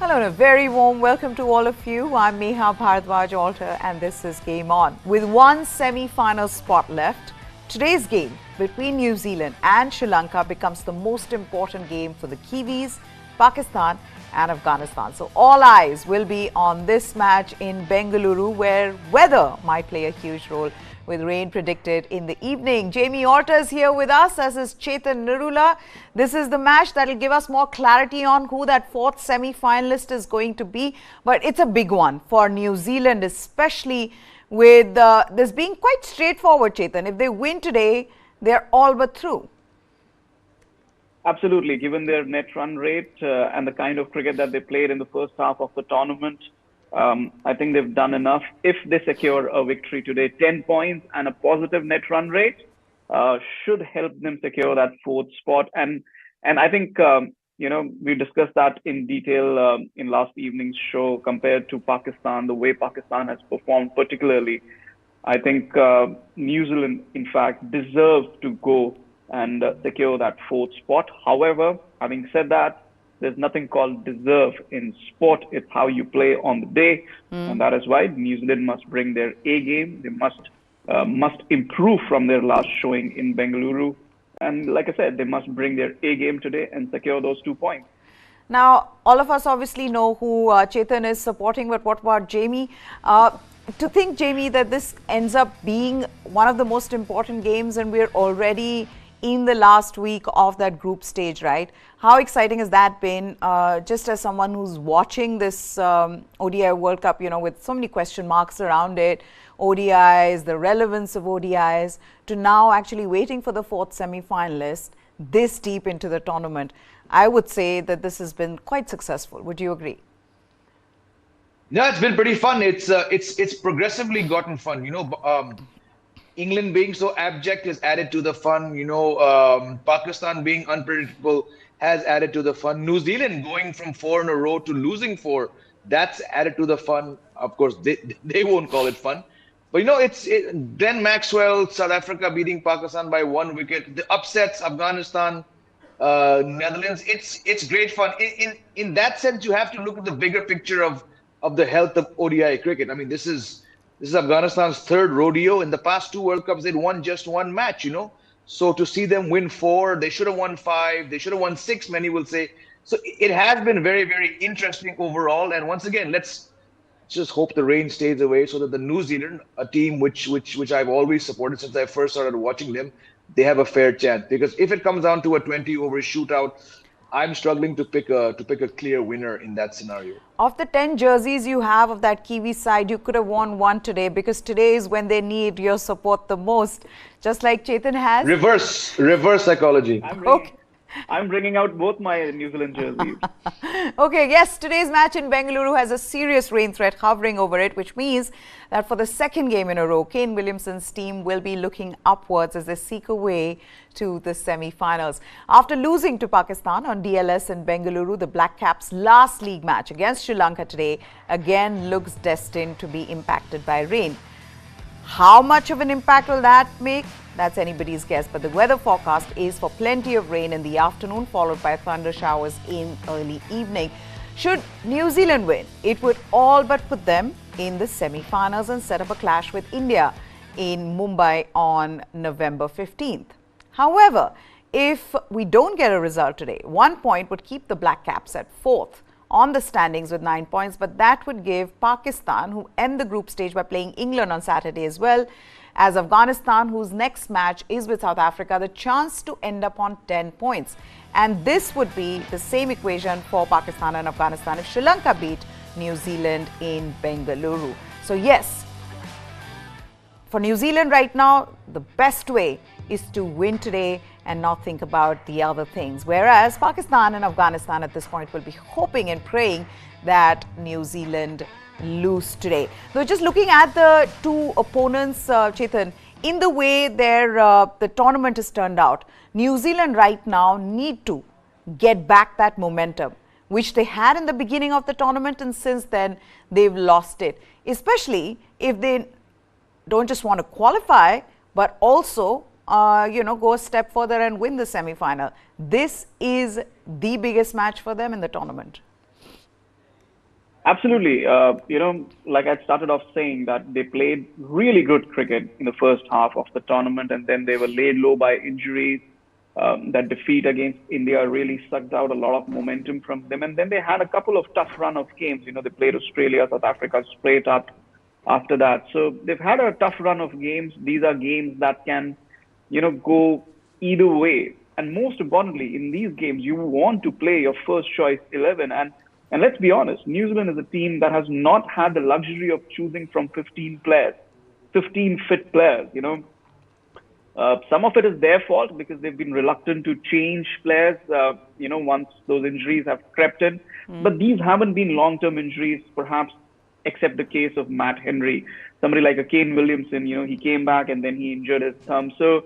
Hello and a very warm welcome to all of you. I'm Neha Bharadwaj Alter and this is Game On. With one semi-final spot left, today's game between New Zealand and Sri Lanka becomes the most important game for the Kiwis, Pakistan and Afghanistan. So all eyes will be on this match in Bengaluru, where weather might play a huge role, with rain predicted in the evening. Jamie Orta is here with us, as is Chetan Nirula. This is the match that will give us more clarity on who that fourth semi-finalist is going to be. But it's a big one for New Zealand, especially with this being quite straightforward, Chetan. If they win today, they're all but through. Absolutely, given their net run rate and the kind of cricket that they played in the first half of the tournament, I think they've done enough. If they secure a victory today, 10 points and a positive net run rate should help them secure that fourth spot. And I think, we discussed that in detail in last evening's show compared to Pakistan, the way Pakistan has performed particularly. I think New Zealand, in fact, deserves to go and secure that fourth spot. However, having said that, there's nothing called deserve in sport. It's how you play on the day. And that is why New Zealand must bring their A game. They must improve from their last showing in Bengaluru. And like I said, they must bring their A game today and secure those 2 points. Now, all of us obviously know who Chetan is supporting, but what about Jamie? To think, Jamie, that this ends up being one of the most important games and we're already in the last week of that group stage, right? How exciting has that been? Just as someone who's watching this ODI World Cup, with so many question marks around it, ODIs, the relevance of ODIs, to now actually waiting for the fourth semi-finalist this deep into the tournament. I would say that this has been quite successful. Would you agree? No, it's been pretty fun. It's progressively gotten fun. England being so abject has added to the fun. Pakistan being unpredictable has added to the fun. New Zealand going from 4 in a row to losing 4, that's added to the fun. Of course, they won't call it fun. But Glenn Maxwell, South Africa beating Pakistan by 1 wicket. The upsets, Afghanistan, Netherlands. It's great fun. In that sense, you have to look at the bigger picture of the health of ODI cricket. I mean, this is Afghanistan's third rodeo. In the past 2 World Cups, they'd won just 1 match, So to see them win 4, they should have won 5, they should have won 6, many will say. So it has been very, very interesting overall. And once again, let's just hope the rain stays away so that the New Zealand, a team which I've always supported since I first started watching them, they have a fair chance. Because if it comes down to a 20-over shootout, I'm struggling to pick a clear winner in that scenario. Of the 10 jerseys you have of that Kiwi side, you could have won 1 today, because today is when they need your support the most, just like Chetan has. Reverse psychology. I'm bringing out both my New Zealand jerseys. Okay, yes, today's match in Bengaluru has a serious rain threat hovering over it, which means that for the second game in a row, Kane Williamson's team will be looking upwards as they seek a way to the semi-finals. After losing to Pakistan on DLS in Bengaluru, the Black Caps' last league match against Sri Lanka today again looks destined to be impacted by rain. How much of an impact will that make? That's anybody's guess, but the weather forecast is for plenty of rain in the afternoon, followed by thunder showers in early evening. Should New Zealand win, it would all but put them in the semi-finals and set up a clash with India in Mumbai on November 15th. However, if we don't get a result today, 1 point would keep the Black Caps at 4th on the standings with 9 points, but that would give Pakistan, who end the group stage by playing England on Saturday as well, as Afghanistan, whose next match is with South Africa, the chance to end up on 10 points. And this would be the same equation for Pakistan and Afghanistan if Sri Lanka beat New Zealand in Bengaluru. So yes, for New Zealand right now, the best way is to win today and not think about the other things. Whereas Pakistan and Afghanistan at this point will be hoping and praying that New Zealand lose today. So just looking at the 2 opponents, Chetan, in the way the tournament has turned out, New Zealand right now need to get back that momentum, which they had in the beginning of the tournament, and since then they've lost it. Especially if they don't just want to qualify, but also go a step further and win the semi-final. This is the biggest match for them in the tournament. Absolutely. Like I started off saying that they played really good cricket in the first half of the tournament, and then they were laid low by injuries. That defeat against India really sucked out a lot of momentum from them. And then they had a couple of tough run of games. They played Australia, South Africa straight up after that. So they've had a tough run of games. These are games that can, go either way. And most importantly, in these games, you want to play your first choice 11. And let's be honest, New Zealand is a team that has not had the luxury of choosing from 15 players, 15 fit players. Some of it is their fault because they've been reluctant to change players, once those injuries have crept in. But these haven't been long-term injuries, perhaps, except the case of Matt Henry. Somebody like a Kane Williamson, he came back and then he injured his thumb. So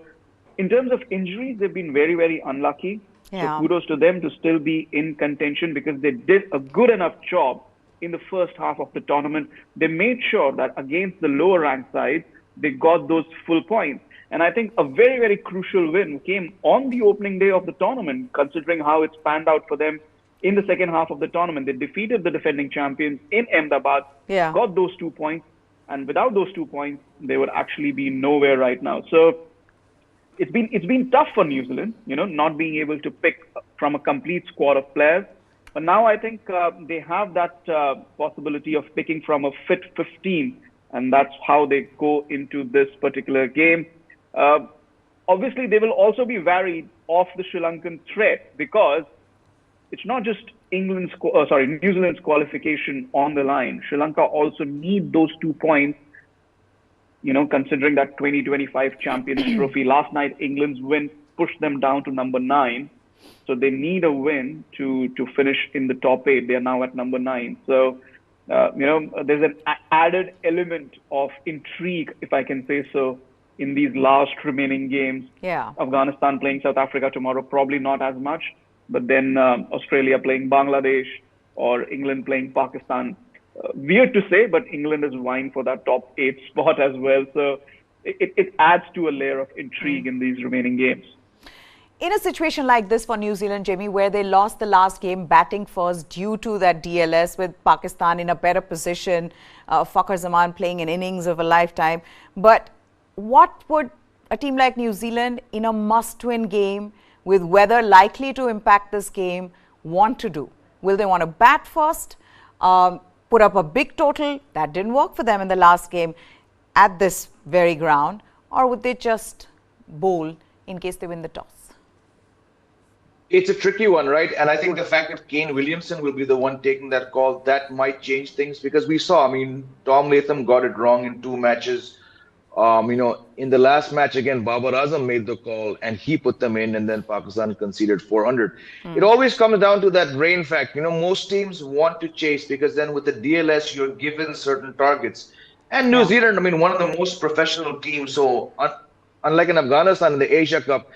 in terms of injuries, they've been very, very unlucky. Yeah. So kudos to them to still be in contention because they did a good enough job in the first half of the tournament. They made sure that against the lower ranked side, they got those full points. And I think a very, very crucial win came on the opening day of the tournament, considering how it's panned out for them in the second half of the tournament. They defeated the defending champions in Ahmedabad, got those 2 points, and without those 2 points, they would actually be nowhere right now. So it's been tough for New Zealand, not being able to pick from a complete squad of players. But now I think they have that possibility of picking from a fit 15, and that's how they go into this particular game. Obviously, they will also be varied off the Sri Lankan threat because it's not just New Zealand's qualification on the line. Sri Lanka also need those 2 points, considering that 2025 Champions Trophy. Last night, England's win pushed them down to number 9. So they need a win to finish in the top 8. They are now at number 9. So, there's an added element of intrigue, if I can say so, in these last remaining games. Yeah. Afghanistan playing South Africa tomorrow, probably not as much. But then Australia playing Bangladesh or England playing Pakistan. Weird to say, but England is vying for that top 8 spot as well. So it adds to a layer of intrigue in these remaining games. In a situation like this for New Zealand, Jamie, where they lost the last game batting first due to that DLS with Pakistan in a better position, Fakhar Zaman playing an innings of a lifetime. But what would a team like New Zealand in a must-win game with weather likely to impact this game want to do? Will they want to bat first, put up a big total? That didn't work for them in the last game at this very ground. Or would they just bowl in case they win the toss? It's a tricky one, right? And I think the fact that Kane Williamson will be the one taking that call, that might change things because we saw, Tom Latham got it wrong in 2 matches. In the last match again, Babar Azam made the call and he put them in, and then Pakistan conceded 400. It always comes down to that rain fact. Most teams want to chase because then with the DLS, you're given certain targets. And New Zealand, one of the most professional teams. So unlike in Afghanistan in the Asia Cup,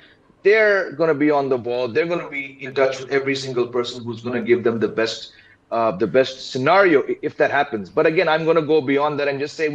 they're going to be on the ball. They're going to be in touch with every single person who's going to give them the best scenario if that happens. But again, I'm going to go beyond that and just say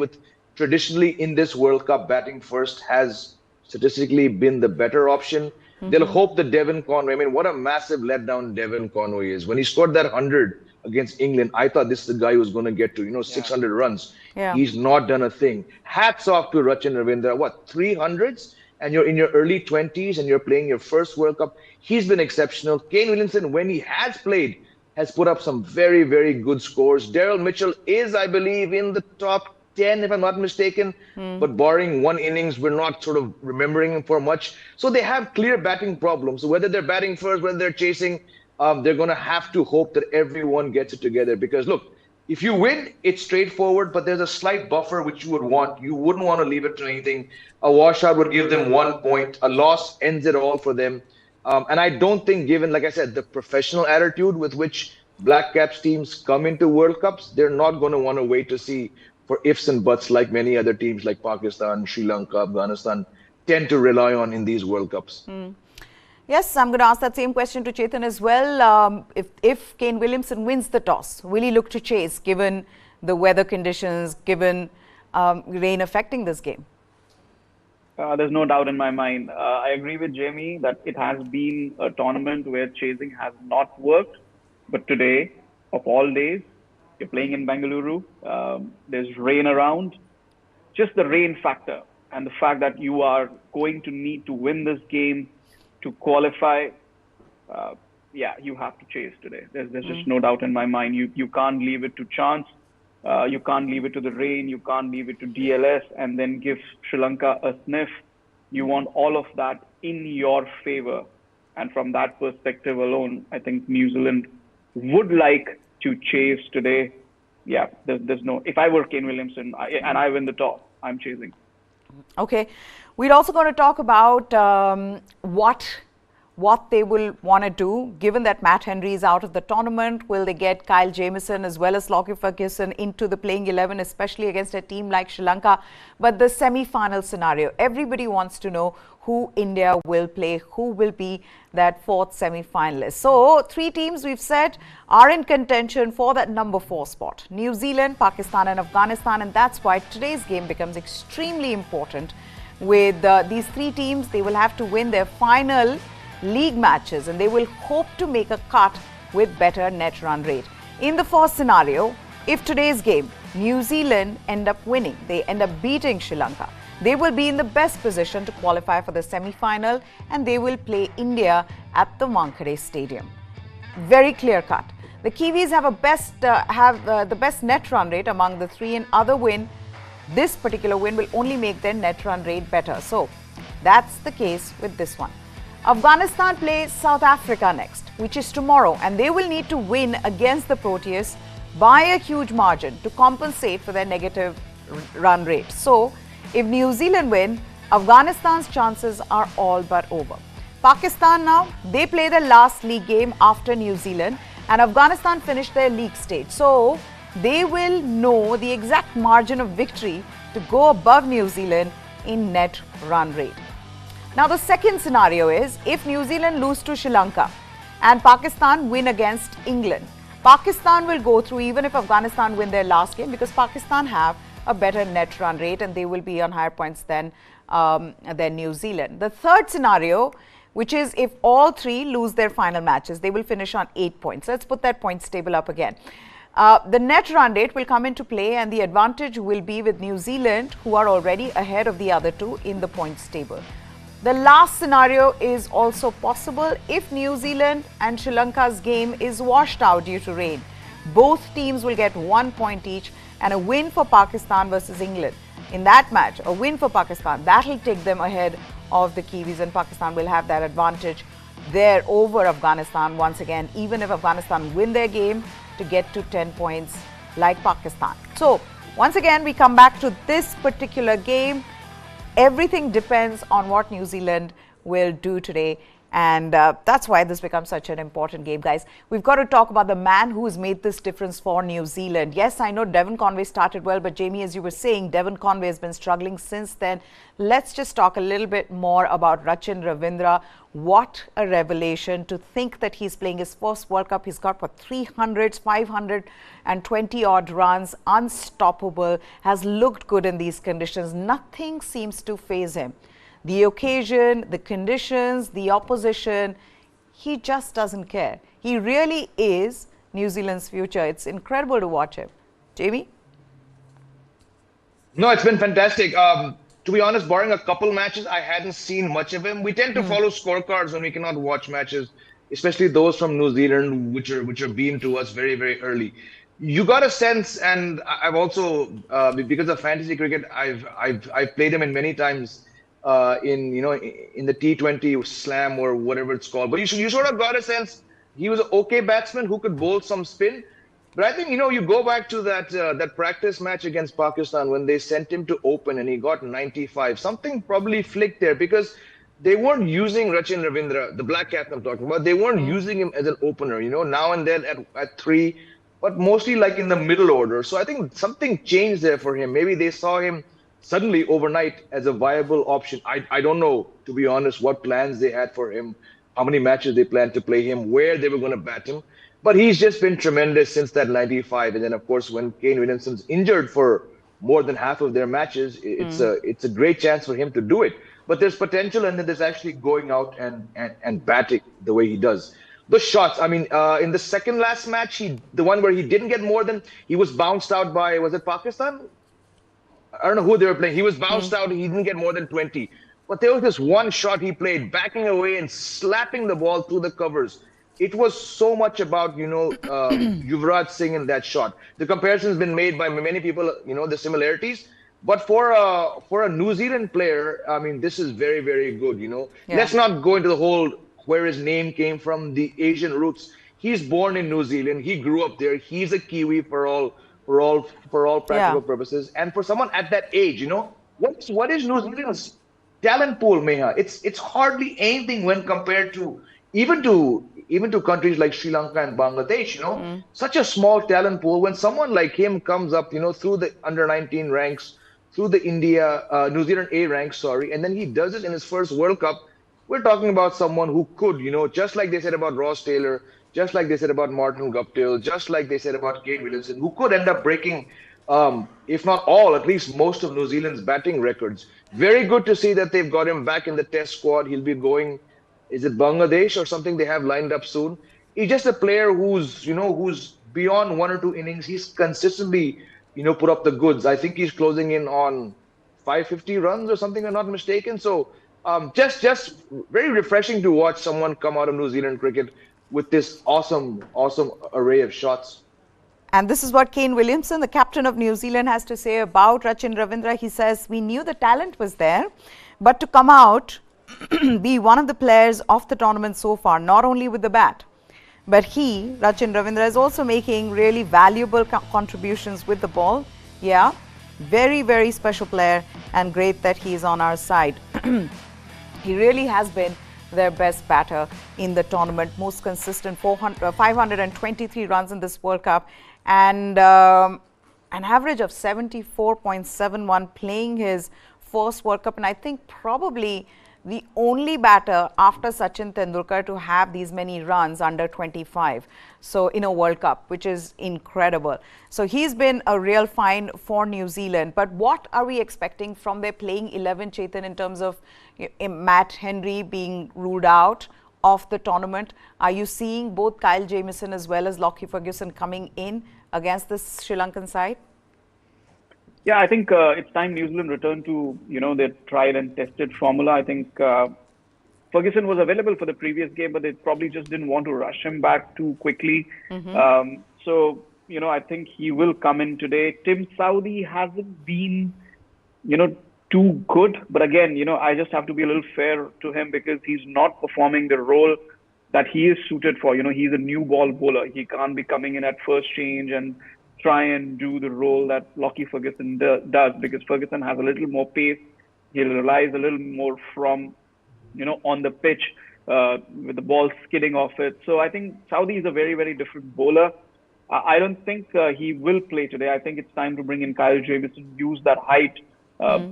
traditionally in this World Cup, batting first has statistically been the better option. They'll hope that Devon Conway, what a massive letdown Devon Conway is. When he scored that 100 against England, I thought this is the guy who's going to get to, 600 runs. Yeah. He's not done a thing. Hats off to Rachin Ravindra. 300s? And you're in your early 20s and you're playing your first World Cup. He's been exceptional. Kane Williamson, when he has played, has put up some very, very good scores. Daryl Mitchell is, I believe, in the top 10, if I'm not mistaken. But barring one innings, we're not sort of remembering him for much. So they have clear batting problems. So whether they're batting first, whether they're chasing, they're going to have to hope that everyone gets it together. Because look, if you win, it's straightforward, but there's a slight buffer which you would want. You wouldn't want to leave it to anything. A washout would give them 1 point. A loss ends it all for them. And I don't think, given, like I said, the professional attitude with which Black Caps teams come into World Cups, they're not going to want to wait to see for ifs and buts like many other teams like Pakistan, Sri Lanka, Afghanistan tend to rely on in these World Cups. Yes, I'm going to ask that same question to Chetan as well. If Kane Williamson wins the toss, will he look to chase given the weather conditions, given rain affecting this game? There's no doubt in my mind. I agree with Jamie that it has been a tournament where chasing has not worked. But today, of all days, You're playing in Bengaluru. There's rain around. Just the rain factor and the fact that you are going to need to win this game to qualify. Uh, yeah, you have to chase today. There's just no doubt in my mind. You can't leave it to chance. You can't leave it to the rain. You can't leave it to DLS and then give Sri Lanka a sniff. You want all of that in your favor. And from that perspective alone, I think New Zealand would like to chase today. Yeah, there's no. If I were Kane Williamson and I win the toss, I'm chasing. Okay, we're also going to talk about what they will want to do, given that Matt Henry is out of the tournament. Will they get Kyle Jamieson as well as Lockie Ferguson into the playing 11, especially against a team like Sri Lanka? But the semi-final scenario, everybody wants to know who India will play, who will be that fourth semi-finalist. So, three teams we've said are in contention for that number 4 spot. New Zealand, Pakistan and Afghanistan, and that's why today's game becomes extremely important. With these three teams, they will have to win their final league matches and they will hope to make a cut with better net run rate. In the first scenario, if today's game, New Zealand end up winning, they end up beating Sri Lanka, they will be in the best position to qualify for the semi-final and they will play India at the Wankhede Stadium. Very clear cut. The Kiwis have the best net run rate among the three, and other win, this particular win will only make their net run rate better. So that's the case with this one. Afghanistan plays South Africa next, which is tomorrow, and they will need to win against the Proteas by a huge margin to compensate for their negative run rate. So, if New Zealand win, Afghanistan's chances are all but over. Pakistan now, they play their last league game after New Zealand, and Afghanistan finished their league stage. So, they will know the exact margin of victory to go above New Zealand in net run rate. Now, the second scenario is if New Zealand lose to Sri Lanka and Pakistan win against England, Pakistan will go through even if Afghanistan win their last game, because Pakistan have a better net run rate and they will be on higher points than New Zealand. The third scenario, which is if all three lose their final matches, they will finish on 8 points. Let's put that points table up again. The net run rate will come into play and the advantage will be with New Zealand, who are already ahead of the other two in the points table. The last scenario is also possible if New Zealand and Sri Lanka's game is washed out due to rain. Both teams will get 1 point each, and a win for Pakistan versus England. In that match, a win for Pakistan, that will take them ahead of the Kiwis, and Pakistan will have that advantage there over Afghanistan once again, even if Afghanistan win their game, to get to 10 points like Pakistan. So, once again, we come back to this particular game. Everything depends on what New Zealand will do today, and that's why this becomes such an important game, guys. We've got to talk about the man who has made this difference for New Zealand. Yes, I know Devon Conway started well, but Jamie, as you were saying, Devon Conway has been struggling since then. Let's just talk a little bit more about Rachin Ravindra. What a revelation to think that he's playing his first World Cup. He's got for 300s, 520 odd runs, unstoppable, has looked good in these conditions. Nothing seems to faze him. The occasion, the conditions, the opposition, he just doesn't care. He really is New Zealand's future. It's incredible to watch him. Jamie? No, it's been fantastic. To be honest, barring a couple matches, I hadn't seen much of him. We tend to follow scorecards when we cannot watch matches, especially those from New Zealand, which are beamed to us very, very early. You got a sense, and I've also, because of fantasy cricket, I've played him in many times in the T20 Slam or whatever it's called. But you sort of got a sense he was an okay batsman who could bowl some spin. But I think, you go back to that practice match against Pakistan when they sent him to open and he got 95. Something probably flicked there because they weren't using Rachin Ravindra, the black cat I'm talking about. They weren't using him as an opener, now and then at 3, but mostly like in the middle order. So I think something changed there for him. Maybe they saw him suddenly overnight as a viable option. I don't know, to be honest, what plans they had for him, how many matches they planned to play him, where they were going to bat him. But he's just been tremendous since that 95. And then, of course, when Kane Williamson's injured for more than half of their matches, it's a great chance for him to do it. But there's potential, and then there's actually going out and batting the way he does. the shots. I mean, in the second last match, the one where he didn't get more than, he was bounced out by, was it Pakistan? I don't know who they were playing. He was bounced out. He didn't get more than 20. But there was this one shot he played, backing away and slapping the ball through the covers. It was so much about, Yuvraj Singh in that shot. The comparison has been made by many people, the similarities. But for a New Zealand player, I mean, this is very, very good, Yeah. Let's not go into the whole where his name came from, the Asian roots. He's born in New Zealand. He grew up there. He's a Kiwi for all practical purposes. And for someone at that age, what is New Zealand's talent pool, Meha? It's hardly anything when compared to even to countries like Sri Lanka and Bangladesh. Such a small talent pool. When someone like him comes up, through the under 19 ranks, through the New Zealand A ranks, sorry, and then he does it in his first World Cup. We're talking about someone who could, just like they said about Ross Taylor, just like they said about Martin Guptill, just like they said about Kane Williamson, who could end up breaking, if not all, at least most of New Zealand's batting records. Very good to see that they've got him back in the test squad. He'll be going, is it Bangladesh or something they have lined up soon? He's just a player who's beyond one or two innings. He's consistently, put up the goods. I think he's closing in on 550 runs or something, if I'm not mistaken. So just very refreshing to watch someone come out of New Zealand cricket with this awesome array of shots. And this is what Kane Williamson, the captain of New Zealand, has to say about Rachin Ravindra. He says, we knew the talent was there, but to come out, be one of the players of the tournament so far, not only with the bat, but Rachin Ravindra, is also making really valuable contributions with the ball. Yeah, very, very special player, and great that he is on our side. He really has been their best batter in the tournament, most consistent, 523 runs in this World Cup, and an average of 74.71, playing his first World Cup, and I think probably the only batter after Sachin Tendulkar to have these many runs under 25, so in a World Cup, which is incredible. So he's been a real find for New Zealand. But what are we expecting from their playing 11, Chetan, in terms of Matt Henry being ruled out of the tournament? Are you seeing both Kyle Jamieson as well as Lockie Ferguson coming in against this Sri Lankan side? Yeah, I think it's time New Zealand returned to, their tried and tested formula. I think Ferguson was available for the previous game, but they probably just didn't want to rush him back too quickly. So, I think he will come in today. Tim Southee hasn't been, too good. But again, I just have to be a little fair to him because he's not performing the role that he is suited for. He's a new ball bowler. He can't be coming in at first change and try and do the role that Lockie Ferguson does, because Ferguson has a little more pace. He relies a little more from, on the pitch with the ball skidding off it. So I think Southee is a very, very different bowler. I don't think he will play today. I think it's time to bring in Kyle Jamieson, use that height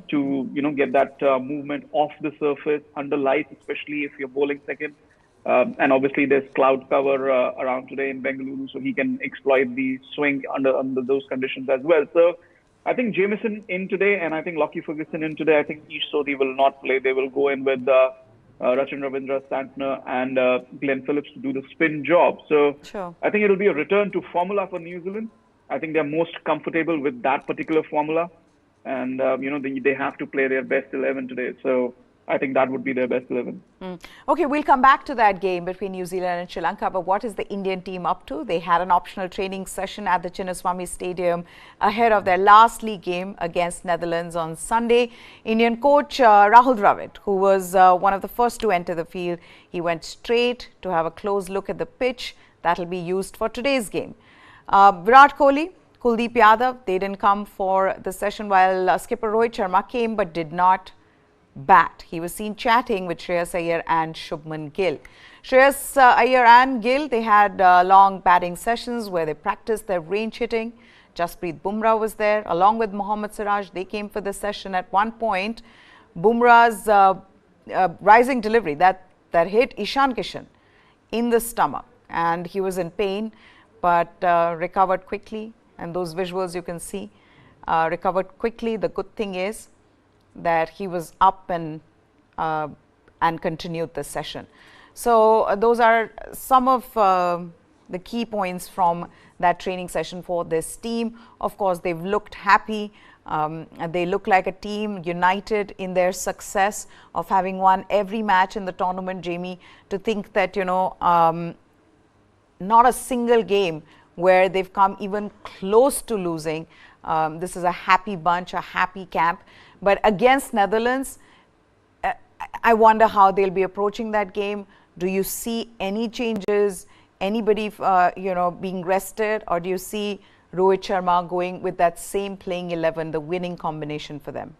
to, get that movement off the surface under lights, especially if you're bowling second. And obviously there's cloud cover around today in Bengaluru, so he can exploit the swing under those conditions as well. So I think Jamieson in today, and I think Lockie Ferguson in today. I think Ish Sodhi will not play. They will go in with Rachin Ravindra, Santner, and Glenn Phillips to do the spin job. So Sure. I think it will be a return to formula for New Zealand. I think they're most comfortable with that particular formula, and they have to play their best 11 today. So I think that would be their best 11. Okay, we'll come back to that game between New Zealand and Sri Lanka, but what is the Indian team up to? They had an optional training session at the Chinnaswamy Stadium ahead of their last league game against Netherlands on Sunday. Indian coach Rahul Dravid, who was one of the first to enter the field, he went straight to have a close look at the pitch that will be used for today's game. Virat Kohli, Kuldeep Yadav, they didn't come for the session, while skipper Rohit Sharma came but did not bat. He was seen chatting with Shreyas Iyer and Shubman Gill. Shreyas Iyer and Gill, they had long batting sessions where they practiced their range hitting. Jasprit Bumrah was there along with Mohammad Siraj. They came for the session. At one point, Bumrah's rising delivery that hit Ishan Kishan in the stomach, and he was in pain but recovered quickly, and those visuals you can see, recovered quickly. The good thing is that he was up and continued the session. So those are some of the key points from that training session for this team. Of course, they've looked happy. They look like a team united in their success of having won every match in the tournament, Jamie. To think that, not a single game where they've come even close to losing. This is a happy bunch, a happy camp. But against Netherlands, I wonder how they'll be approaching that game. Do you see any changes, anybody being rested, or do you see Rohit Sharma going with that same playing 11, the winning combination for them?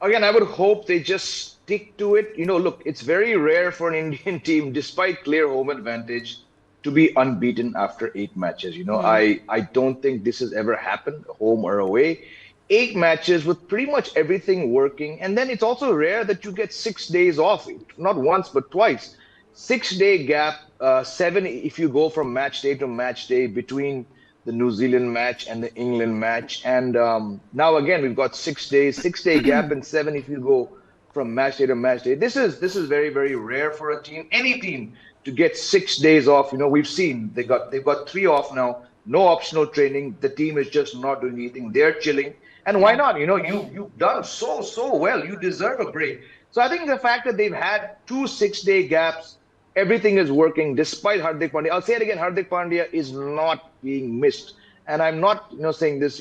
Again, I would hope they just stick to it. Look, it's very rare for an Indian team, despite clear home advantage, to be unbeaten after 8 matches. I don't think this has ever happened, home or away. 8 matches with pretty much everything working. And then it's also rare that you get 6 days off, not once, but twice. 6-day gap, 7 if you go from match day to match day between the New Zealand match and the England match. And now again, we've got 6 days, 6-day gap, and 7 if you go from match day to match day. This is very, very rare for a team, any team, to get 6 days off. We've seen they've got 3 off now, no optional training. The team is just not doing anything. They're chilling. And why not? You've done so well. You deserve a break. So I think the fact that they've had 2 6-day gaps, everything is working despite Hardik Pandya. I'll say it again, Hardik Pandya is not being missed. And I'm not saying this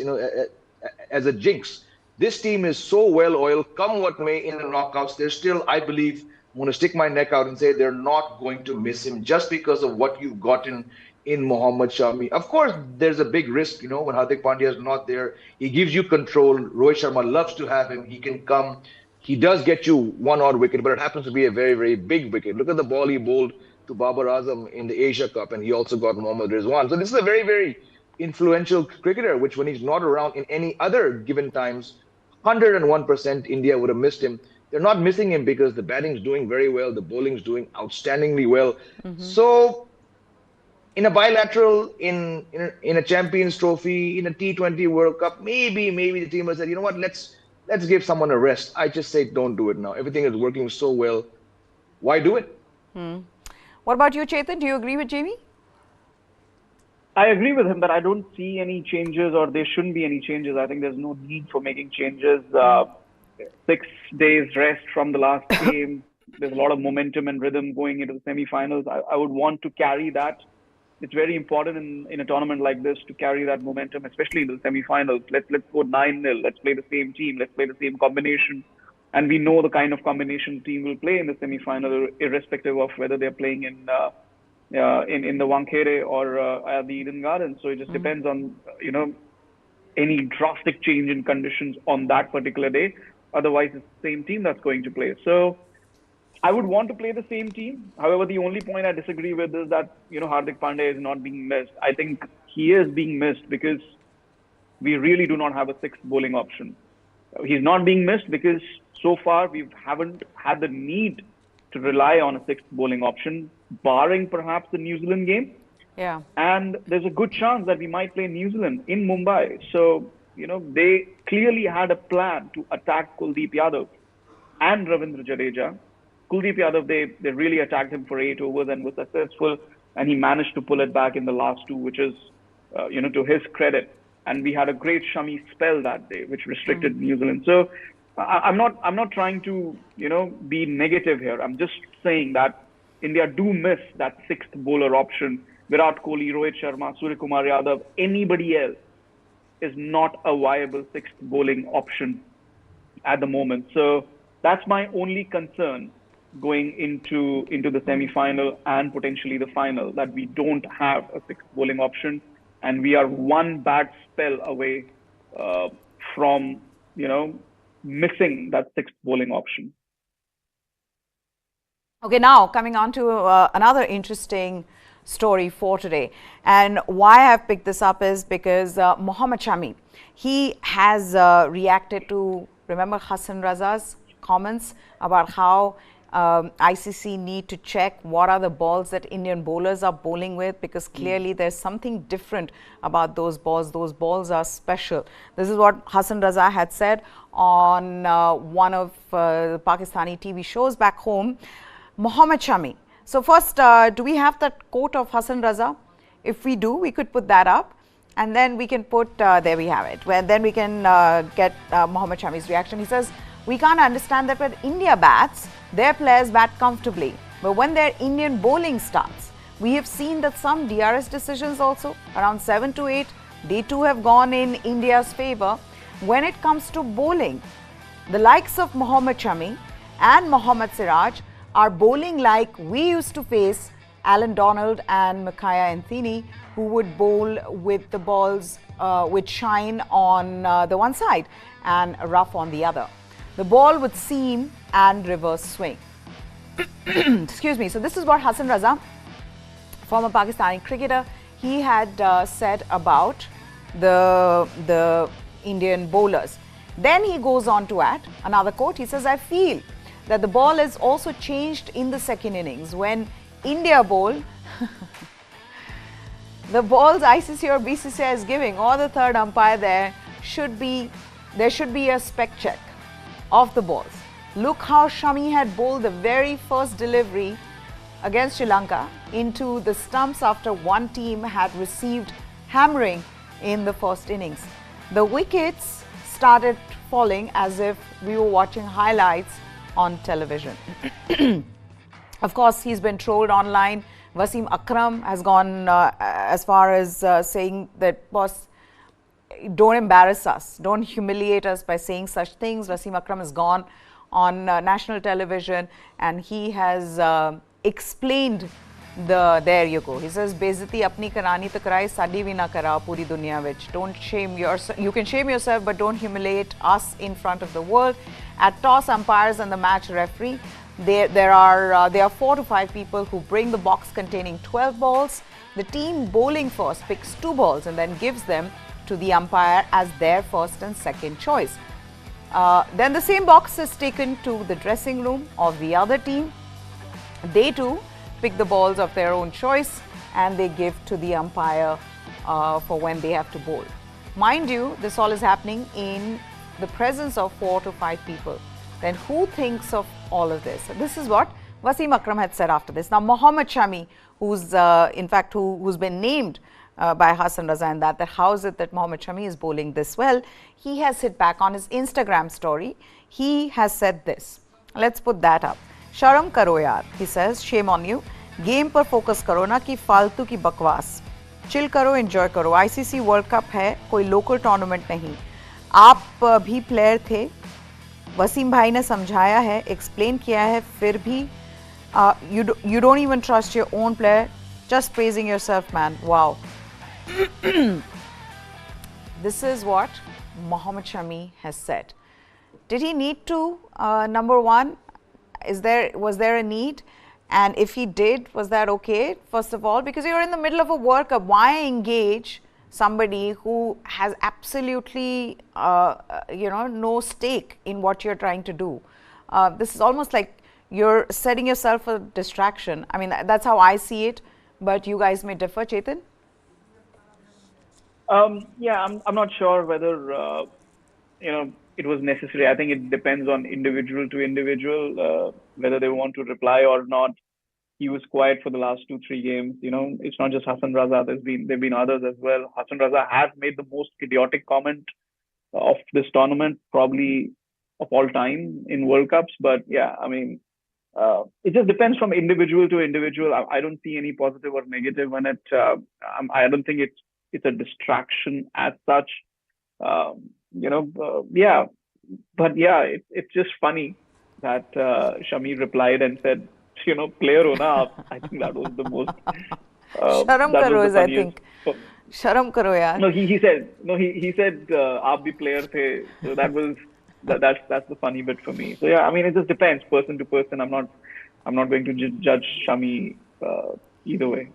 as a jinx. This team is so well oiled, come what may in the knockouts. They're still, I believe, I'm going to stick my neck out and say they're not going to miss him just because of what you've gotten in Mohammad Shami. Of course, there's a big risk, when Hardik Pandya is not there. He gives you control. Rohit Sharma loves to have him. He can come. He does get you 1 odd wicket, but it happens to be a very, very big wicket. Look at the ball he bowled to Babar Azam in the Asia Cup, and he also got Mohammad Rizwan. So this is a very, very influential cricketer, which when he's not around in any other given times, 101% India would have missed him. They're not missing him because the batting's doing very well, the bowling's doing outstandingly well. So in a bilateral, in a Champions Trophy, in a T20 World Cup, maybe the team has said, you know what, let's give someone a rest. I just say don't do it now. Everything is working so well. Why do it? What about you, Chetan? Do you agree with Jamie? I agree with him that I don't see any changes, or there shouldn't be any changes. I think there's no need for making changes. 6 days rest from the last game. There's a lot of momentum and rhythm going into the semi-finals. I would want to carry that. It's very important in a tournament like this to carry that momentum, especially in the semi-finals. Let's go 9-0. Let's play the same team. Let's play the same combination. And we know the kind of combination team will play in the semi-final, irrespective of whether they're playing in the Wankhede or at the Eden Gardens. So it just depends on any drastic change in conditions on that particular day. Otherwise, it's the same team that's going to play. So I would want to play the same team. However, the only point I disagree with is that, Hardik Pandya is not being missed. I think he is being missed because we really do not have a 6th bowling option. He's not being missed because so far we haven't had the need to rely on a 6th bowling option, barring perhaps the New Zealand game. Yeah. And there's a good chance that we might play New Zealand in Mumbai. So, they clearly had a plan to attack Kuldeep Yadav and Ravindra Jadeja. Kuldeep Yadav, they really attacked him for 8 overs and was successful, and he managed to pull it back in the last 2, which is, to his credit. And we had a great Shami spell that day, which restricted New Zealand. So I'm not trying to, be negative here. I'm just saying that India do miss that 6th bowler option. Virat Kohli, Rohit Sharma, Suryakumar Yadav, anybody else is not a viable 6th bowling option at the moment. So that's my only concern going into the semi-final and potentially the final, that we don't have a 6th bowling option, and we are one bad spell away from missing that 6th bowling option. Okay, now coming on to another interesting story for today, and why I've picked this up is because Mohammad Shami, he has reacted to, remember Hassan Raza's comments about how ICC need to check what are the balls that Indian bowlers are bowling with, because clearly there's something different about those balls. Those balls are special. This is what Hassan Raza had said on one of the Pakistani TV shows back home. Mohammad Shami. So first, do we have that quote of Hassan Raza? If we do, we could put that up, and then we can put, there we have it, where then we can get Mohammad Shami's reaction. He says, we can't understand that when India bats, their players bat comfortably. But when their Indian bowling starts, we have seen that some DRS decisions also, around 7 to 8, they too have gone in India's favour. When it comes to bowling, the likes of Mohammad Shami and Mohammad Siraj are bowling like we used to face Alan Donald and Micaiah Anthony, who would bowl with the balls with shine on the one side and rough on the other. The ball would seam and reverse swing. Excuse me. So this is what Hassan Raza, former Pakistani cricketer, he had said about the Indian bowlers. Then he goes on to add another quote. He says, I feel that the ball is also changed in the second innings. When India bowl, the balls ICC or BCCI is giving, or the third umpire, there should be a spec check of the balls. Look how Shami had bowled the very first delivery against Sri Lanka into the stumps after one team had received hammering in the first innings. The wickets started falling as if we were watching highlights on television. Of course, he's been trolled online. Wasim Akram has gone as far as saying that, boss, don't embarrass us, don't humiliate us by saying such things. Wasim Akram has gone on national television and he has explained there you go. He says, Bezati apni karani to karai, sadi vi na kara puri duniya vich. Don't shame yourself. You can shame yourself, but don't humiliate us in front of the world. At toss umpires and the match referee, there are 4 to 5 people who bring the box containing 12 balls. The team bowling first picks 2 balls and then gives them to the umpire as their first and second choice. Then the same box is taken to the dressing room of the other team. They too pick the balls of their own choice and they give to the umpire for when they have to bowl. Mind you, this all is happening in the presence of 4 to 5 people. Then who thinks of all of this? This is what Wasim Akram had said after this. Now, Mohammad Shami, who's in fact who's been named by Hassan Raza and that how is it that Mohammad Shami is bowling this well? He has hit back on his Instagram story. He has said this. Let's put that up. Sharam karo yaar, he says, shame on you. Game पर focus करो ना कि फालतू की बकवास. Chill करो, enjoy करो. ICC World Cup है, कोई local tournament नहीं. आप भी player थे. वसीम भाई ने समझाया है, explain किया है, फिर भी you don't even trust your own player. Just praising yourself, man. Wow. This is what Mohammad Shami has said. Did he need to? Number one, was there a need? And if he did, was that okay? First of all, because you're in the middle of a World Cup, why engage somebody who has absolutely, no stake in what you're trying to do? This is almost like you're setting yourself a distraction. I mean, that's how I see it, but you guys may differ, Chetan. Yeah, I'm not sure whether, it was necessary. I think it depends on individual to individual, whether they want to reply or not. He was quiet for the last 2-3 games. It's not just Hassan Raza. There've been others as well. Hassan Raza has made the most idiotic comment of this tournament, probably of all time in World Cups. But yeah, I mean, it just depends from individual to individual. I don't see any positive or negative in it. I don't think it's a distraction as such. Yeah, but yeah, it's just funny that Shami replied and said, player ho na aap. I think that was the most. Sharam karo is, I think. Sharam karo yaar. No, he said aap bhi player the. So that's the funny bit for me. So yeah, I mean, it just depends person to person. I'm not going to judge Shami either way.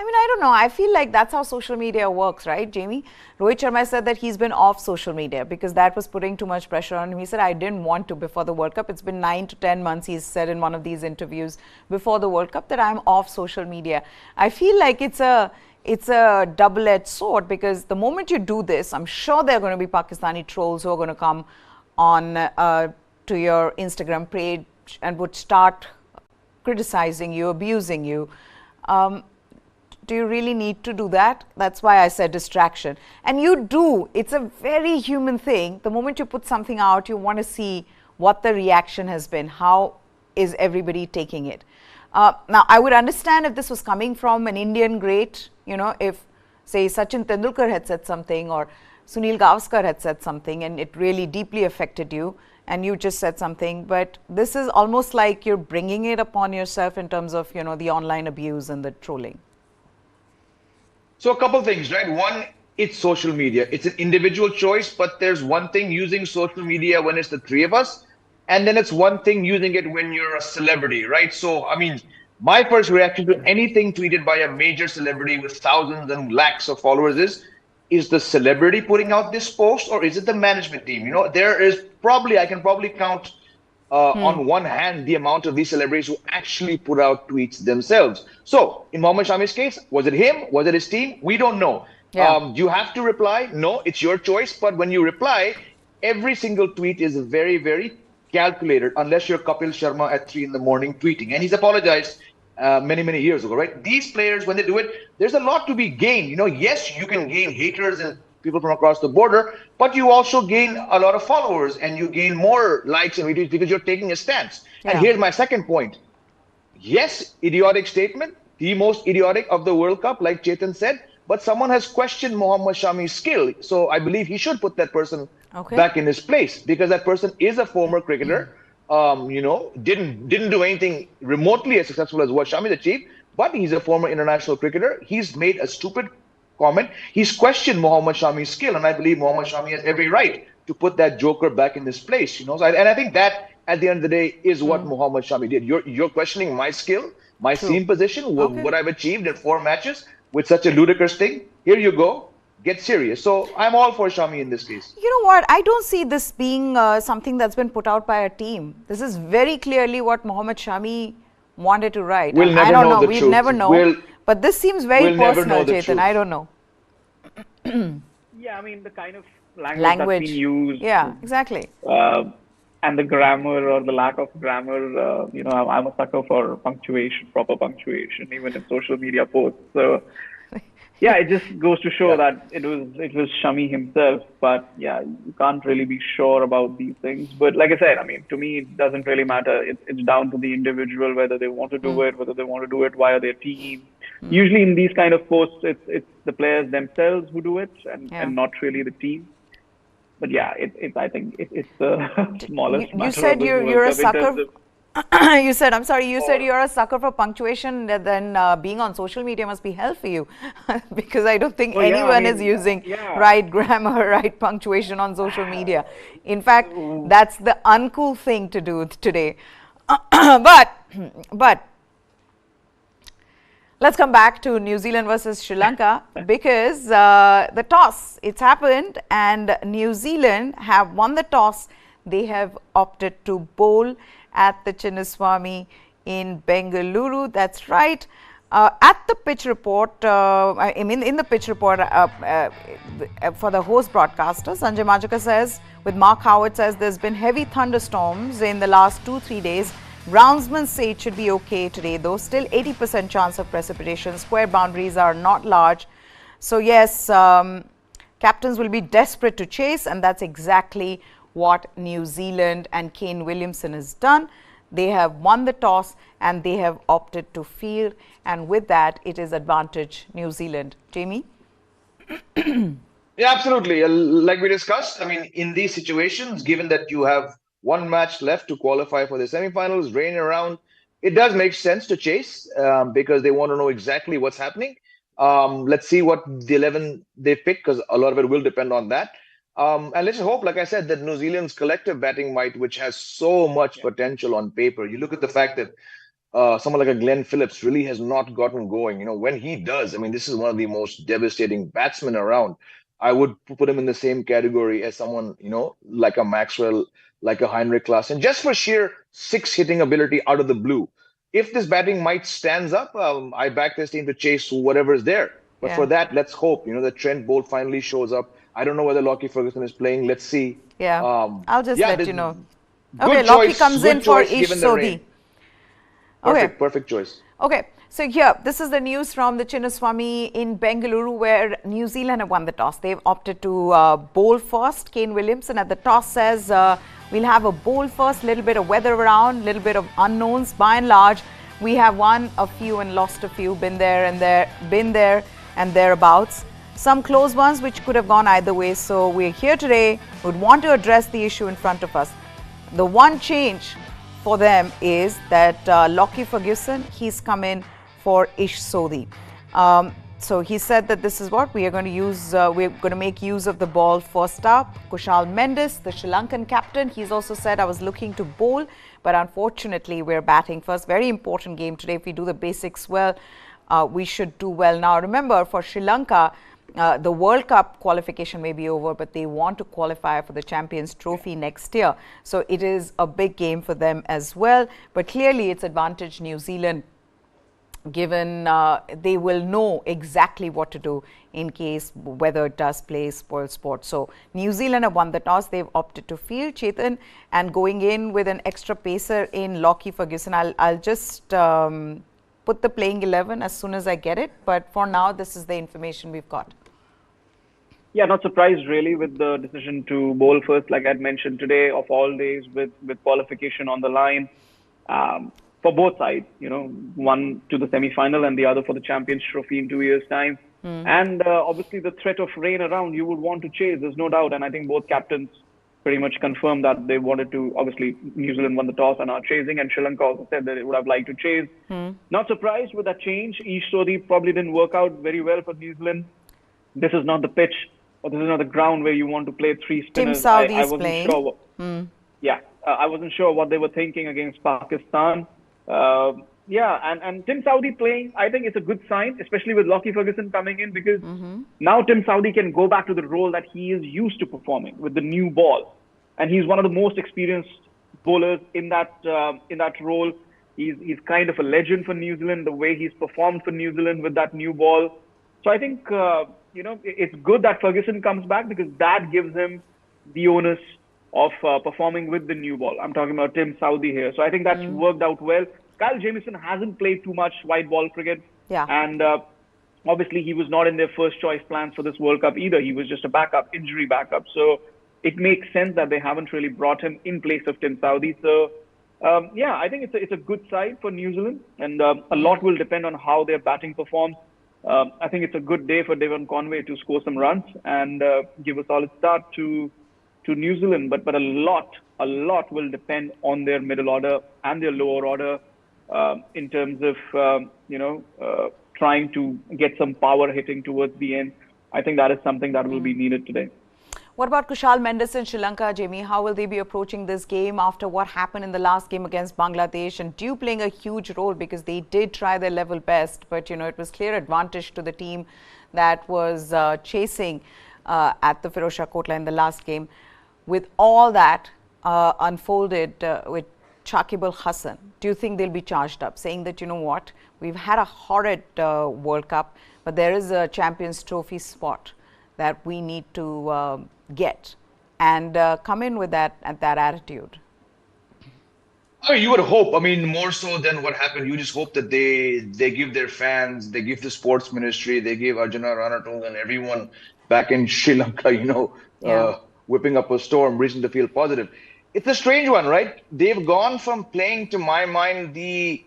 I mean, I don't know. I feel like that's how social media works, right, Jamie? Rohit Sharma said that he's been off social media because that was putting too much pressure on him. He said, I didn't want to before the World Cup. It's been 9 to 10 months, he's said in one of these interviews before the World Cup, that I'm off social media. I feel like it's a double-edged sword because the moment you do this, I'm sure there are going to be Pakistani trolls who are going to come on to your Instagram page and would start criticizing you, abusing you. Do you really need to do that? That's why I said distraction. And you do. It's a very human thing. The moment you put something out, you want to see what the reaction has been. How is everybody taking it? Now, I would understand if this was coming from an Indian great, if, say, Sachin Tendulkar had said something or Sunil Gavaskar had said something and it really deeply affected you and you just said something. But this is almost like you're bringing it upon yourself in terms of, the online abuse and the trolling. So a couple things, right? One, it's social media. It's an individual choice, but there's one thing using social media when it's the three of us, and then it's one thing using it when you're a celebrity, right? So, I mean, my first reaction to anything tweeted by a major celebrity with thousands and lakhs of followers is the celebrity putting out this post or is it the management team? There is I can probably count on one hand the amount of these celebrities who actually put out tweets themselves. So in Mohammad Shami's case, was it him? Was it his team? We don't know. Yeah. Do you have to reply? No, it's your choice. But when you reply, every single tweet is very, very calculated, unless you're Kapil Sharma at 3 in the morning tweeting. And he's apologized many, many years ago, right? These players, when they do it, there's a lot to be gained. Yes, you can gain haters and people from across the border, but you also gain a lot of followers and you gain more likes and retweets because you're taking a stance. Yeah. And here's my second point. Yes, idiotic statement, the most idiotic of the World Cup, like Chetan said, but someone has questioned Mohammad Shami's skill. So I believe he should put that person back in his place because that person is a former cricketer, didn't do anything remotely as successful as what Shami achieved, but he's a former international cricketer. He's made a stupid comment. He's questioned Mohammad Shami's skill, and I believe Mohammad Shami has every right to put that joker back in his place. And I think that at the end of the day is what Mohammad Shami did. You're questioning my skill, my seam position, what I've achieved in 4 matches with such a ludicrous thing. Here you go. Get serious. So I'm all for Shami in this case. You know what? I don't see this being something that's been put out by a team. This is very clearly what Mohammad Shami wanted to write. We'll never know the truth. We'll never know. But this seems very personal, Chetan. I don't know. Yeah, I mean, the kind of language that's being used. Yeah, exactly. And the grammar or the lack of grammar, I'm a sucker for punctuation, proper punctuation, even in social media posts. So, yeah, it just goes to show that it was Shami himself. But yeah, you can't really be sure about these things. But like I said, I mean, to me, it doesn't really matter. It's down to the individual whether they want to do it, whether they want to do it via their team. Usually in these kind of posts, it's the players themselves who do it and not really the team. But yeah, I think it's the smallest matter. You said you're a sucker. You said you're a sucker for punctuation. Then being on social media must be hell for you, because I don't think anyone is using right grammar, right punctuation on social media. In fact, that's the uncool thing to do today. But let's come back to New Zealand versus Sri Lanka, because the toss, it's happened and New Zealand have won the toss. They have opted to bowl at the Chinnaswamy in Bengaluru. That's right. At the pitch report, in the pitch report for the host broadcaster, Sanjay Majaka says, with Mark Howard says, there's been heavy thunderstorms in the last 2-3 days. Groundsmen say it should be okay today, though still 80% chance of precipitation. Square boundaries are not large. So yes, captains will be desperate to chase, and that's exactly what New Zealand and Kane Williamson has done. They have won the toss and they have opted to field, and with that it is advantage New Zealand. Jamie? Yeah, absolutely. Like we discussed, I mean, in these situations, given that you have one match left to qualify for the semifinals, rain around, it does make sense to chase because they want to know exactly what's happening. Let's see what the 11 they pick, because a lot of it will depend on that. And let's hope, like I said, that New Zealand's collective batting might, which has so much potential on paper. You look at the fact that someone like a Glenn Phillips really has not gotten going. When he does, I mean, this is one of the most devastating batsmen around. I would put him in the same category as someone, like a Maxwell, like a Heinrich Klaassen, just for sheer 6 hitting ability out of the blue. If this batting might stands up, I back this team to chase whatever is there. But for that, let's hope, that Trent Bolt finally shows up. I don't know whether Lockie Ferguson is playing. Let's see. Yeah, I'll just let you know. Okay, Lockie comes in for Ish Sodhi. Perfect choice. Okay, so here, this is the news from the Chinnaswamy in Bengaluru, where New Zealand have won the toss. They've opted to bowl first. Kane Williamson at the toss says, we'll have a bowl first, little bit of weather around, little bit of unknowns. By and large, we have won a few and lost a few, been there and thereabouts. Some close ones which could have gone either way. So we're here today, would want to address the issue in front of us. The one change for them is that Lockie Ferguson, he's come in for Ish Sodhi. So he said that this is what we are going to use. We're going to make use of the ball first up. Kushal Mendes, the Sri Lankan captain, he's also said, I was looking to bowl, but unfortunately we're batting first. Very important game today. If we do the basics well, we should do well. Now remember, for Sri Lanka, the World Cup qualification may be over, but they want to qualify for the Champions Trophy next year. So it is a big game for them as well. But clearly it's advantage New Zealand, given they will know exactly what to do in case weather does play spoil sport. So New Zealand have won the toss. They've opted to field Chetan, and going in with an extra pacer in Lockie Ferguson. I'll just put the playing 11 as soon as I get it. But for now, this is the information we've got. Yeah, not surprised really with the decision to bowl first, like I'd mentioned today, of all days, with qualification on the line for both sides. You know, one to the semi-final and the other for the Champions Trophy in 2 years' time. And obviously the threat of rain around, you would want to chase, there's no doubt. And I think both captains pretty much confirmed that they wanted to. Obviously, New Zealand won the toss and are chasing, and Sri Lanka also said that they would have liked to chase. Not surprised with that change. Ish Sodhi probably didn't work out very well for New Zealand. This is not the pitch, or this is not the ground where you want to play three spinners. Tim Southee is playing. Sure I wasn't sure what they were thinking against Pakistan. And Tim Southee playing, I think it's a good sign, especially with Lockie Ferguson coming in, because now Tim Southee can go back to the role that he is used to performing with the new ball, and he's one of the most experienced bowlers in that role. He's kind of a legend for New Zealand, the way he's performed for New Zealand with that new ball. So I think it's good that Ferguson comes back, because that gives him the onus of performing with the new ball. I'm talking about Tim Southee here. So I think that's worked out well. Kyle Jamieson hasn't played too much white ball cricket. And obviously he was not in their first choice plans for this World Cup either. He was just a backup, injury backup. So it makes sense that they haven't really brought him in place of Tim Southee. So I think it's a good side for New Zealand, and a lot will depend on how their batting performs. I think it's a good day for Devon Conway to score some runs and give a solid start to New Zealand. But a lot will depend on their middle order and their lower order in terms of trying to get some power hitting towards the end. I think that is something that will be needed today. What about Kushal Mendes in Sri Lanka, Jamie? How will they be approaching this game after what happened in the last game against Bangladesh? And Dew playing a huge role, because they did try their level best, but it was clear advantage to the team that was chasing at the Firozshah Kotla in the last game. With all that unfolded with Shakib Al Hasan, do you think they'll be charged up, saying that, what, we've had a horrid World Cup, but there is a Champions Trophy spot that we need to get, and come in with that attitude? I mean, you would hope. I mean, more so than what happened. You just hope that they give their fans, they give the sports ministry, they give Arjuna Ranatung and everyone back in Sri Lanka, whipping up a storm, reason to feel positive. It's a strange one, right? They've gone from playing, to my mind, the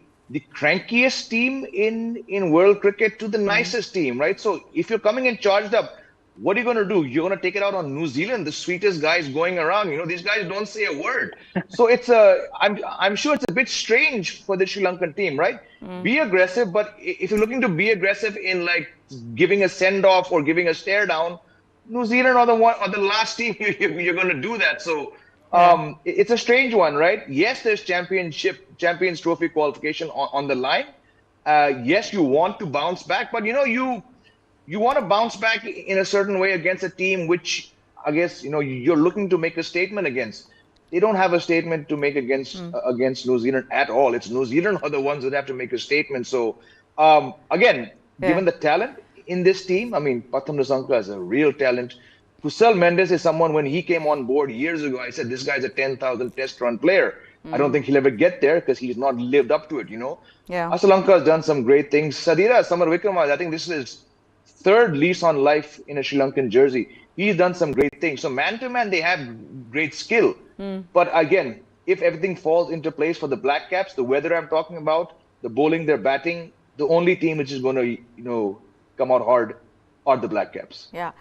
crankiest team in world cricket to the nicest team, right? So if you're coming in charged up, what are you going to do? You're going to take it out on New Zealand, the sweetest guys going around. These guys don't say a word. So I'm sure it's a bit strange for the Sri Lankan team, right? Be aggressive, but if you're looking to be aggressive in like giving a send-off or giving a stare down, New Zealand are the last team you're going to do that. So it's a strange one, right? Yes, there's Champions Trophy qualification on the line. Yes, you want to bounce back, but you want to bounce back in a certain way against a team which, I guess, you're looking to make a statement against. They don't have a statement to make against New Zealand at all. It's New Zealand are the ones that have to make a statement. So, given the talent in this team, I mean, Patham Nissanka is a real talent. Kusal Mendes is someone, when he came on board years ago, I said, this guy's a 10,000 test run player. I don't think he'll ever get there because he's not lived up to it, you know. Yeah. Sri Lanka has done some great things. Sadira Samar Wickramaditya, I think this is his third lease on life in a Sri Lankan jersey. He's done some great things. So man to man, they have great skill. But again, if everything falls into place for the Black Caps, the weather I'm talking about, the bowling, their batting, the only team which is going to, you know, come out hard are the Black Caps. Yeah.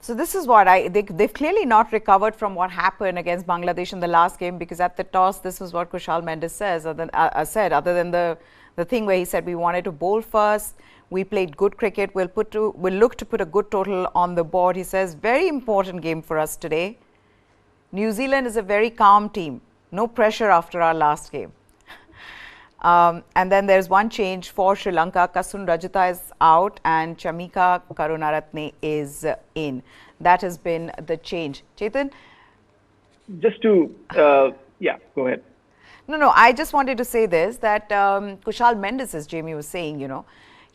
So this is what they've clearly not recovered from what happened against Bangladesh in the last game, because at the toss, this is what Kushal Mendes said, other than the thing where he said we wanted to bowl first, we played good cricket, we'll look to put a good total on the board. He says, very important game for us today. New Zealand is a very calm team, no pressure after our last game. And then there's one change for Sri Lanka. Kasun Rajata is out and Chamika Karunaratne is in. That has been the change. Chetan? Just to, yeah, go ahead. No, I just wanted to say this, that Kushal Mendes, as Jamie was saying, you know,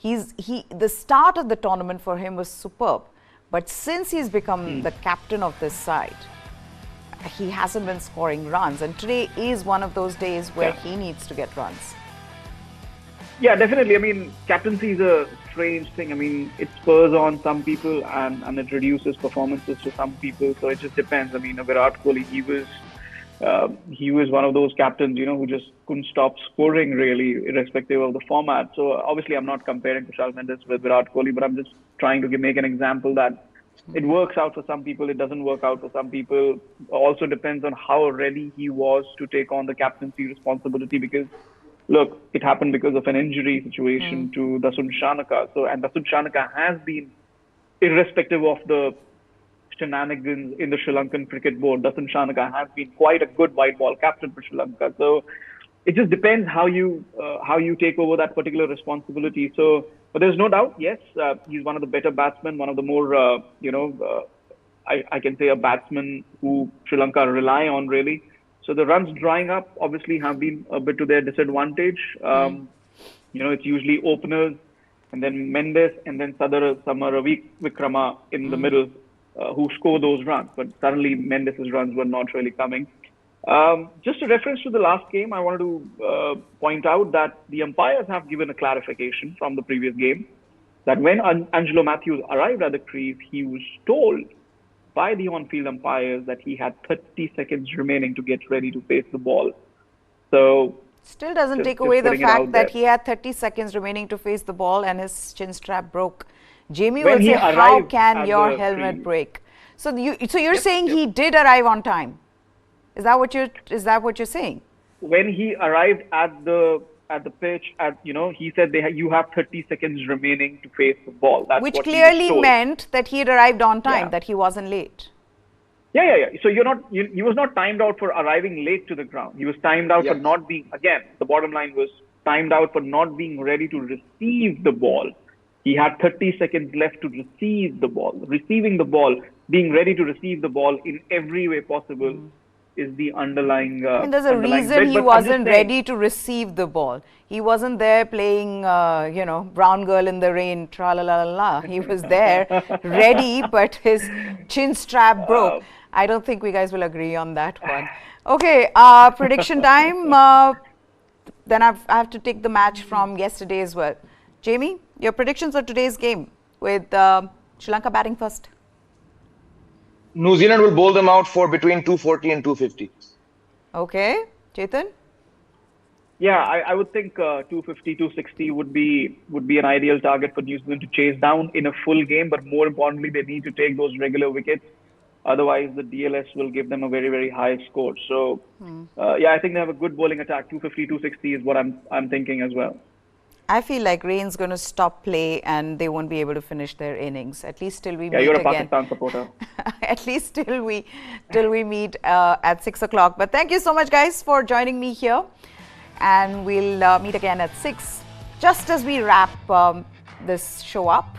the start of the tournament for him was superb. But since he's become the captain of this side, he hasn't been scoring runs, and today is one of those days where he needs to get runs. Yeah, definitely. I mean, captaincy is a strange thing. I mean, it spurs on some people and it reduces performances to some people. So it just depends. I mean, Virat Kohli, he was one of those captains, you know, who just couldn't stop scoring really, irrespective of the format. So obviously, I'm not comparing Kushal Mendes with Virat Kohli, but I'm just trying to make an example that it works out for some people, it doesn't work out for some people. Also depends on how ready he was to take on the captaincy responsibility, because look, it happened because of an injury situation to Dasun Shanaka. So, and Dasun Shanaka has been, irrespective of the shenanigans in the Sri Lankan cricket board, Dasun Shanaka has been quite a good white ball captain for Sri Lanka. So it just depends how you take over that particular responsibility. So, but there's no doubt, yes, he's one of the better batsmen, one of the more, I can say a batsman who Sri Lanka rely on really. So the runs drying up obviously have been a bit to their disadvantage. You know, it's usually openers and then Mendes and then Samaravi Vikrama in the middle who score those runs. But suddenly Mendes' runs were not really coming. Just a reference to the last game, I wanted to point out that the umpires have given a clarification from the previous game that when Angelo Matthews arrived at the crease, he was told by the on-field umpires that he had 30 seconds remaining to get ready to face the ball. So still doesn't take away the fact that he had 30 seconds remaining to face the ball and his chin strap broke. Jamie will say, how can your helmet break? So you're saying he did arrive on time? Is that what you're saying? When he arrived at the pitch, he said you have 30 seconds remaining to face the ball. That's which clearly meant that he had arrived on time, that he wasn't late. Yeah. So he was not timed out for arriving late to the ground. He was timed out for not being, again, the bottom line was timed out for not being ready to receive the ball. He had 30 seconds left to receive the ball. Receiving the ball, being ready to receive the ball in every way possible is the underlying. And there's a reason he wasn't ready to receive the ball. He wasn't there playing, brown girl in the rain, tra la la la. He was there ready, but his chin strap broke. I don't think we guys will agree on that one. Okay, prediction time. Then I have to take the match from yesterday as well. Jamie, your predictions of today's game with Sri Lanka batting first. New Zealand will bowl them out for between 240 and 250. Okay. Chetan? Yeah, I would think 250, 260 would be an ideal target for New Zealand to chase down in a full game. But more importantly, they need to take those regular wickets. Otherwise, the DLS will give them a very, very high score. So, I think they have a good bowling attack. 250, 260 is what I'm thinking as well. I feel like rain's going to stop play and they won't be able to finish their innings. At least till we meet again. Yeah, you're a Pakistan supporter. At least till we meet at 6 o'clock. But thank you so much, guys, for joining me here. And we'll meet again at 6. Just as we wrap this show up,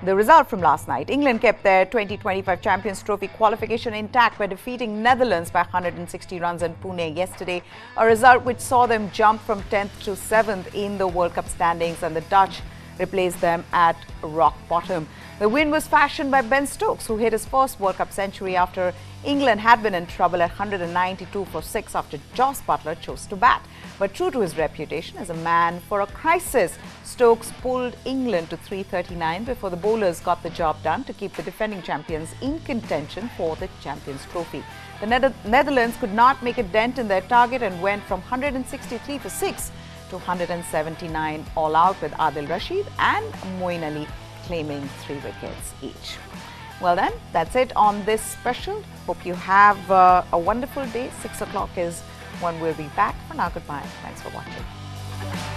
the result from last night. England kept their 2025 Champions Trophy qualification intact by defeating Netherlands by 160 runs in Pune yesterday, a result which saw them jump from 10th to 7th in the World Cup standings, and the Dutch replaced them at rock bottom. The win was fashioned by Ben Stokes, who hit his first World Cup century after England had been in trouble at 192 for 6 after Joss Butler chose to bat. But true to his reputation as a man for a crisis, Stokes pulled England to 339 before the bowlers got the job done to keep the defending champions in contention for the Champions Trophy. The Netherlands could not make a dent in their target and went from 163 for 6 to 179 all out, with Adil Rashid and Moeen Ali claiming 3 wickets each. Well then, that's it on this special. Hope you have a wonderful day. 6 o'clock is when we'll be back. For now, goodbye. Thanks for watching.